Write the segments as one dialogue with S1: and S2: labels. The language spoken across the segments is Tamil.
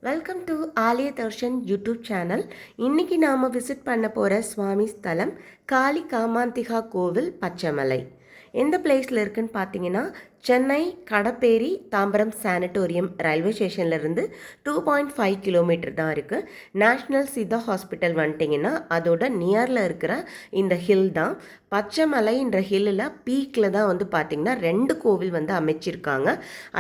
S1: வெல்கம் டு ஆலய தர்ஷன் யூடியூப் சேனல். இன்றைக்கி நாம் விசிட் பண்ண போகிற சுவாமி ஸ்தலம் காளி காமாந்திகா கோவில் பச்சைமலை. எந்த பிளேஸில் இருக்குதுன்னு பார்த்தீங்கன்னா, சென்னை கடப்பேரி தாம்பரம் சானிட்டோரியம் ரயில்வே ஸ்டேஷன்லேருந்து 2.5 கிலோமீட்டர் தான் இருக்குது. நேஷ்னல் சித்தா ஹாஸ்பிட்டல் வந்துட்டிங்கன்னா அதோட நியரில் இருக்கிற இந்த ஹில் தான் பச்சைமலைன்ற ஹில்லில் பீக்கில் தான் வந்து பார்த்திங்கன்னா 2 கோவில் வந்து அமைச்சிருக்காங்க.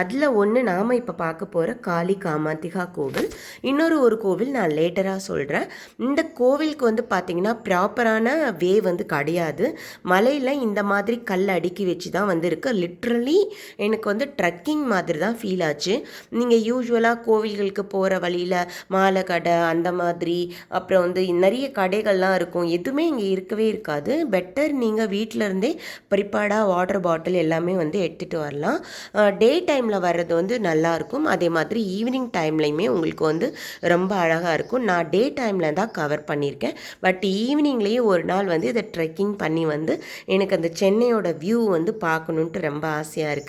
S1: அதில் ஒன்று நாம் இப்போ பார்க்க போகிற காளி காமாந்திகா கோவில், இன்னொரு கோவில் நான் லேட்டராக சொல்கிறேன். இந்த கோவிலுக்கு வந்து பார்த்திங்கன்னா ப்ராப்பரான வே வந்து கிடையாது. மலையில் இந்த மாதிரி கல் அடுக்கி வச்சு தான் வந்து இருக்குது. லிட்ரலி எனக்கு வந்து ட்ரக்கிங் மாதிரி தான் ஃபீல் ஆச்சு. நீங்கள் யூஸ்வலாக கோவில்களுக்கு போகிற வழியில் மாலை கடை அந்த மாதிரி, அப்புறம் வந்து நிறைய கடைகள்லாம் இருக்கும், எதுவுமே இங்கே இருக்கவே இருக்காது. பெட்டர் நீங்கள் வீட்டில் இருந்தே ப்ரிப்பேர்டாக வாட்டர் பாட்டில் எல்லாமே வந்து எடுத்துகிட்டு வரலாம். டே டைமில் வர்றது வந்து நல்லாயிருக்கும். அதே மாதிரி ஈவினிங் டைம்லையுமே உங்களுக்கு வந்து ரொம்ப அழகாக இருக்கும். நான் டே டைமில் தான் கவர் பண்ணியிருக்கேன். பட் ஈவினிங்லேயே ஒரு நாள் வந்து இதை ட்ரெக்கிங் பண்ணி வந்து எனக்கு அந்த சென்னையோட வியூ வந்து பார்க்கணுன்ட்டு ரொம்ப ஆசையாக இருக்குது.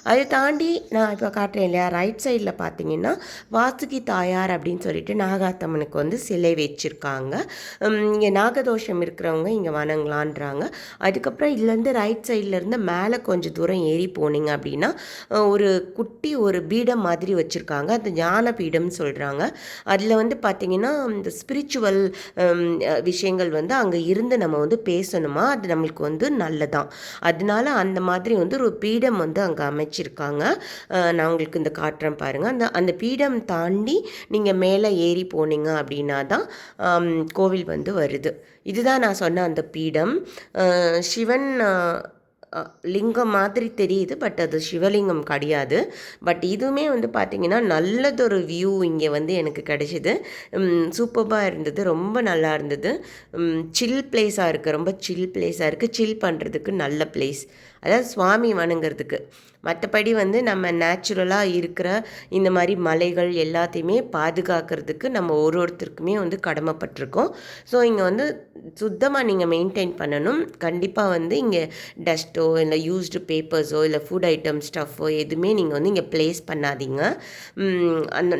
S1: அதை தாண்டி நான் இப்போ காட்டுறேன் இல்லையா, ரைட் சைடில் பார்த்தீங்கன்னா வாசுகி தாயார் அப்படின்னு சொல்லிட்டு நாகாத்தம்மனுக்கு வந்து சிலை வச்சுருக்காங்க. இங்கே நாகதோஷம் இருக்கிறவங்க இங்கே வணங்கலான்றாங்க. அதுக்கப்புறம் இதுலேருந்து ரைட் சைட்லேருந்து மேலே கொஞ்சம் தூரம் ஏறி போனீங்க அப்படின்னா ஒரு குட்டி ஒரு பீடம் மாதிரி வச்சுருக்காங்க. அது ஞான பீடம்னு சொல்கிறாங்க. அதில் வந்து பார்த்திங்கன்னா இந்த ஸ்பிரிச்சுவல் விஷயங்கள் வந்து அங்கே இருந்து நம்ம வந்து பேசணுமா, அது நம்மளுக்கு வந்து நல்லதான். அதனால அந்த மாதிரி வந்து ஒரு பீடம் வந்து அங்கே அமைச்சிருக்காங்க. நான் உங்களுக்கு இந்த காட்டுறேன் பாருங்கள். அந்த பீடம் தாண்டி நீங்கள் மேலே ஏறி போனீங்க அப்படின்னா தான் கோவில் வந்து வருது. இதுதான் நான் சொன்ன அந்த பீடம். சிவன் லிங்கம் மாதிரி தெரியுது, பட் அது சிவலிங்கம் கிடையாது. பட் இதுவுமே வந்து பார்த்திங்கன்னா நல்லதொரு வியூ இங்கே வந்து எனக்கு கிடைச்சிது. சூப்பராக இருந்தது, ரொம்ப நல்லா இருந்தது. சில் பிளேஸாக இருக்குது, ரொம்ப சில் பிளேஸாக இருக்குது. சில் பண்ணுறதுக்கு நல்ல பிளேஸ், அதாவது சுவாமி வணங்குறதுக்கு. மற்றபடி வந்து நம்ம நேச்சுரலாக இருக்கிற இந்த மாதிரி மலைகள் எல்லாத்தையுமே பாதுகாக்கிறதுக்கு நம்ம ஒருத்தருக்குமே வந்து கடமைப்பட்டிருக்கோம். ஸோ இங்கே வந்து சுத்தமாக நீங்கள் மெயின்டைன் பண்ணணும். கண்டிப்பாக வந்து இங்கே டஸ்ட்டோ இல்லை யூஸ்டு பேப்பர்ஸோ இல்லை ஃபுட் ஐட்டம் ஸ்டஃப்போ எதுவுமே நீங்கள் வந்து இங்கே ப்ளேஸ் பண்ணாதீங்க.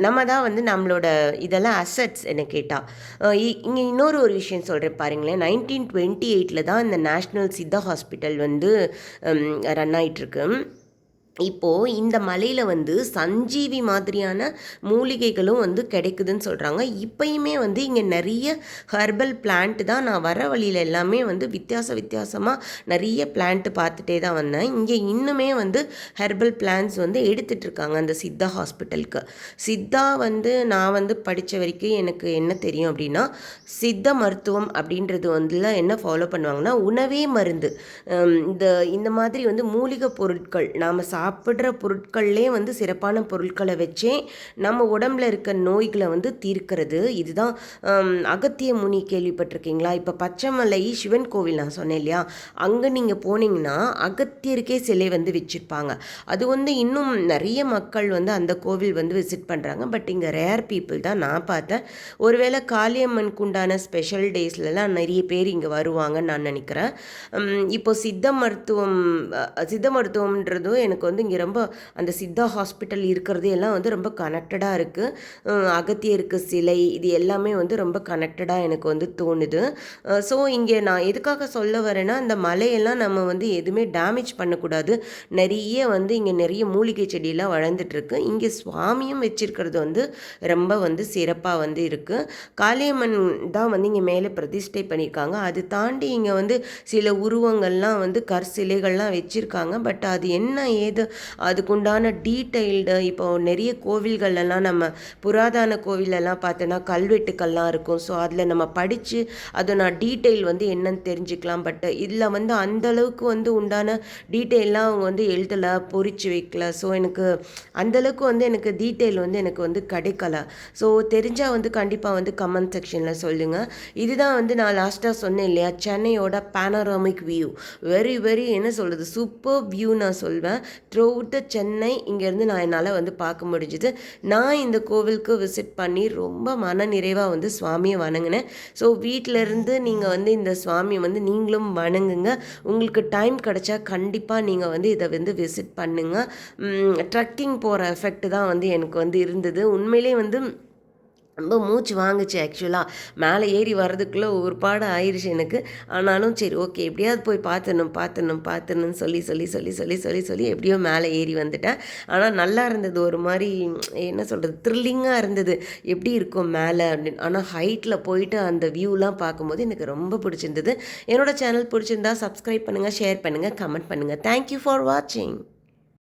S1: நம்ம தான் வந்து நம்மளோட இதெல்லாம் அசட்ஸ் என்ன கேட்டால். இங்கே இன்னொரு விஷயம் சொல்கிறேன் பாருங்களேன். 1928 தான் இந்த நேஷ்னல் சித்தா ஹாஸ்பிட்டல் வந்து ரன் ஆகிட்டுருக்கு. இப்போது இந்த மலையில் வந்து சஞ்சீவி மாதிரியான மூலிகைகளும் வந்து கிடைக்குதுன்னு சொல்கிறாங்க. இப்போயுமே வந்து இங்கே நிறைய ஹெர்பல் பிளான்ட் தான். நான் வர வழியில் எல்லாமே வந்து வித்தியாசமாக நிறைய பிளான்ட்டு பார்த்துட்டே தான் வந்தேன். இங்கே இன்னுமே வந்து ஹெர்பல் பிளான்ட்ஸ் வந்து எடுத்துகிட்ருக்காங்க அந்த சித்தா ஹாஸ்பிட்டலுக்கு. சித்தா வந்து நான் வந்து படித்த வரைக்கும் எனக்கு என்ன தெரியும் அப்படின்னா, சித்த மருத்துவம் அப்படின்றது வந்து என்ன ஃபாலோ பண்ணுவாங்கன்னா, உணவே மருந்து. இந்த மாதிரி வந்து மூலிகை பொருட்கள் நாம் சாப்பிட்ற பொருட்கள்லே வந்து சிறப்பான பொருட்களை வச்சே நம்ம உடம்புல இருக்க நோய்களை வந்து தீர்க்கிறது. இதுதான் அகத்திய முனி கேள்விப்பட்டிருக்கீங்களா? இப்போ பச்சைமலை சிவன் கோவில் நான் சொன்னேன் இல்லையா, அங்கே நீங்கள் போனீங்கன்னா அகத்தியருக்கே சிலை வந்து வச்சுருப்பாங்க. அது வந்து இன்னும் நிறைய மக்கள் வந்து அந்த கோவில் வந்து விசிட் பண்ணுறாங்க. பட் இங்கே ரேர் பீப்புள் தான் நான் பார்த்தேன். ஒருவேளை காளியம்மனுக்கு உண்டான ஸ்பெஷல் டேஸ்லலாம் நிறைய பேர் இங்கே வருவாங்கன்னு நான் நினைக்கிறேன். இப்போ சித்த மருத்துவம்ன்றதும் எனக்கு வந்து இங்கே ரொம்ப அந்த சித்தா ஹாஸ்பிட்டல் இருக்கிறது எல்லாம் வந்து ரொம்ப கனெக்டடாக இருக்குது. அகத்தியருக்கு சிலை இது எல்லாமே வந்து ரொம்ப கனெக்டடாக எனக்கு வந்து தோணுது. ஸோ இங்கே நான் எதுக்காக சொல்ல வரேன்னா, அந்த மலையெல்லாம் நம்ம வந்து எதுவுமே டேமேஜ் பண்ணக்கூடாது. நிறைய வந்து இங்கே நிறைய மூலிகை செடியெல்லாம் வளர்ந்துட்டுருக்கு. இங்கே சுவாமியும் வச்சிருக்கிறது வந்து ரொம்ப வந்து சிறப்பாக வந்து இருக்குது. காளியம்மன் தான் வந்து இங்கே மேலே பிரதிஷ்டை பண்ணியிருக்காங்க. அது தாண்டி இங்கே வந்து சில உருவங்கள்லாம் வந்து கற்சிலைகள்லாம் வச்சுருக்காங்க. பட் அது என்ன ஏது அதுக்குண்டான டீட்டெயில்டு, இப்போ நிறைய கோவில்களெல்லாம் நம்ம புராதன கோவிலெல்லாம் பார்த்தோன்னா கல்வெட்டுக்கள்லாம் இருக்கும். ஸோ அதில் நம்ம படித்து அதை நான் டீட்டெயில் வந்து என்னன்னு தெரிஞ்சுக்கலாம். பட் இதில் வந்து அந்தளவுக்கு வந்து உண்டான டீட்டெயிலாம் அவங்க வந்து எழுதலை, பொறிச்சு வைக்கல. ஸோ எனக்கு அந்தளவுக்கு வந்து எனக்கு டீட்டெயில் வந்து எனக்கு வந்து கிடைக்கல. ஸோ தெரிஞ்சால் வந்து கண்டிப்பாக வந்து கமெண்ட் செக்ஷனில் சொல்லுங்கள். இதுதான் வந்து நான் லாஸ்ட்டாக சொன்னேன் இல்லையா, சென்னையோட பேனராமிக் வியூ. வெரி என்ன சொல்கிறது, சூப்பர் வியூ நான் சொல்வேன். த்ரூ அவுட் த சென்னை இங்கேருந்து நான் என்னால் வந்து பார்க்க முடிஞ்சுது. நான் இந்த கோவிலுக்கு விசிட் பண்ணி ரொம்ப மன நிறைவாக வந்து சுவாமியை வணங்கினேன். ஸோ வீட்டிலேருந்து நீங்கள் வந்து இந்த சுவாமியை வந்து நீங்களும் வணங்குங்க. உங்களுக்கு டைம் கிடச்சா கண்டிப்பாக நீங்கள் வந்து இதை வந்து விசிட் பண்ணுங்கள். ட்ரக்கிங் போகிற எஃபெக்ட் தான் வந்து எனக்கு வந்து இருந்தது. உண்மையிலே வந்து ரொம்ப மூச்சு வாங்குச்சு ஆக்சுவலாக. மேலே ஏறி வர்றதுக்குள்ளே ஒரு பாடு ஆயிடுச்சு எனக்கு. ஆனாலும் சரி ஓகே எப்படியாவது போய் பார்த்துடணும்னு சொல்லி எப்படியோ மேலே ஏறி வந்துட்டேன். ஆனால் நல்லா இருந்தது, ஒரு மாதிரி என்ன சொல்கிறது, த்ரில்லிங்காக இருந்தது. எப்படி இருக்கும் மேலே அப்படின்னு. ஆனால் ஹைட்டில் போயிட்டு அந்த வியூலாம் பார்க்கும்போது எனக்கு ரொம்ப பிடிச்சிருந்தது. என்னோடய சேனல் பிடிச்சிருந்தா சப்ஸ்கிரைப் பண்ணுங்கள், ஷேர் பண்ணுங்கள், கமெண்ட் பண்ணுங்கள். தேங்க்யூ ஃபார் வாட்சிங்.